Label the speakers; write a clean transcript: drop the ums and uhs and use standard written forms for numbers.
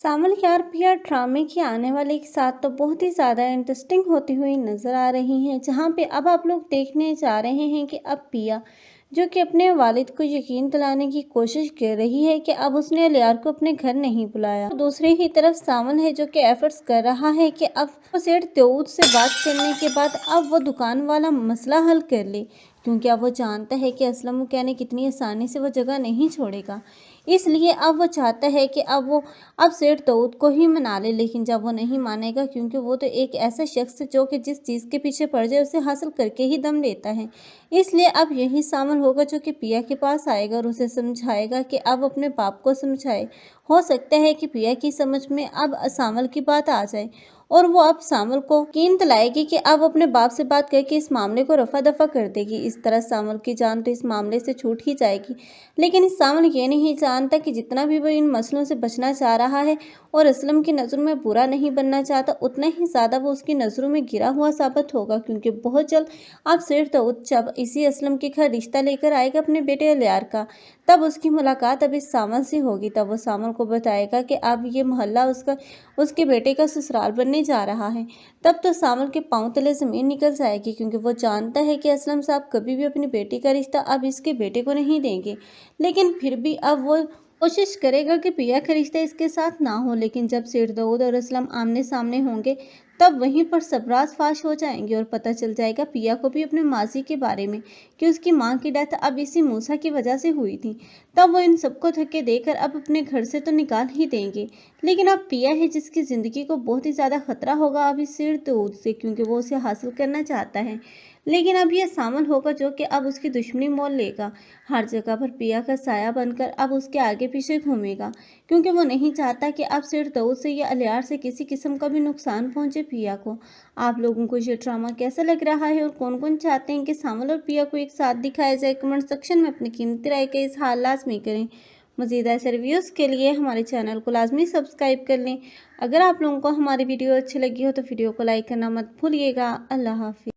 Speaker 1: सामल यार पिया ड्रामे की आने वाले के साथ तो बहुत ही ज़्यादा इंटरेस्टिंग होती हुई नज़र आ रही हैं, जहाँ पे अब आप लोग देखने जा रहे हैं कि अब पिया जो कि अपने वालिद को यकीन दिलाने की कोशिश कर रही है कि अब उसने अलियार को अपने घर नहीं बुलाया। तो दूसरी ही तरफ सामल है जो कि एफर्ट्स कर रहा है कि अब वो सेठ दाऊद से बात करने के बाद अब वो दुकान वाला मसला हल कर ले, क्योंकि अब वो जानता है कि असलम कहने कितनी आसानी से वो जगह नहीं छोड़ेगा। इसलिए अब वो चाहता है कि अब सेठ दाऊद को ही मना ले, लेकिन जब वो नहीं मानेगा, क्योंकि वो तो एक ऐसा शख्स है जो कि जिस चीज़ के पीछे पड़ जाए उसे हासिल करके ही दम लेता है। इसलिए अब यही शामिल होगा जो कि पिया के पास आएगा और उसे समझाएगा कि अब अपने बाप को समझाए। हो सकता है कि पिया की समझ में अब सामल की बात आ जाए और वो अब सामल को यकीन दिलाएगी कि अब अपने बाप से बात करके इस मामले को रफा दफा कर देगी। इस तरह सामल की जान तो इस मामले से छूट ही जाएगी, लेकिन सामल ये नहीं जानता कि जितना भी वो इन मसलों से बचना चाह रहा है और असलम की नज़रों में बुरा नहीं बनना चाहता, उतना ही ज़्यादा वो उसकी नज़रों में गिरा हुआ साबित होगा, क्योंकि बहुत जल्द अब सेठ दाऊद जब इसी असलम के घर रिश्ता लेकर आएगा अपने बेटे अलियार का, तब उसकी मुलाकात अब इस सामल से होगी। तब वो सामल को बताएगा कि अब ये मोहल्ला उसके बेटे का ससुराल बनने जा रहा है। तब तो सामल के पांव तले ज़मीन निकल जाएगी, क्योंकि वो जानता है कि असलम साहब कभी भी अपनी बेटी का रिश्ता अब इसके बेटे को नहीं देंगे। लेकिन फिर भी अब वो कोशिश करेगा कि पिया का रिश्ता इसके साथ ना हो। लेकिन जब सेठ दाऊद और असलम आमने सामने होंगे, तब वहीं पर सबराज फाश हो जाएंगे और पता चल जाएगा पिया को भी अपने माजी के बारे में कि उसकी मां की डेथ अब इसी मूसा की वजह से हुई थी। तब वो इन सबको धक्के देकर अब अपने घर से तो निकाल ही देंगे, लेकिन अब पिया है जिसकी ज़िंदगी को बहुत ही ज़्यादा खतरा होगा अब इस सेठ दाऊद से, क्योंकि वो उसे हासिल करना चाहता है। लेकिन अब यह सामल होगा जो कि अब उसकी दुश्मनी मोल लेगा, हर जगह पर पिया का साया बनकर अब उसके आगे पीछे घूमेगा, क्योंकि वो नहीं चाहता कि अब सेठ दाऊद से या अलियार से किसी किस्म का भी नुकसान पहुंचे पिया को। आप लोगों को ये ड्रामा कैसा लग रहा है और कौन कौन चाहते हैं कि सामल और पिया को एक साथ दिखाया जाए? कमेंट सेक्शन में अपनी कीमती राय का इजहार लाजमी करें। मज़ीद ऐसे रिव्यूज़ के लिए हमारे चैनल को लाजमी सब्सक्राइब कर लें। अगर आप लोगों को हमारी वीडियो अच्छी लगी हो तो वीडियो को लाइक करना मत भूलिएगा। अल्लाह हाफिज़।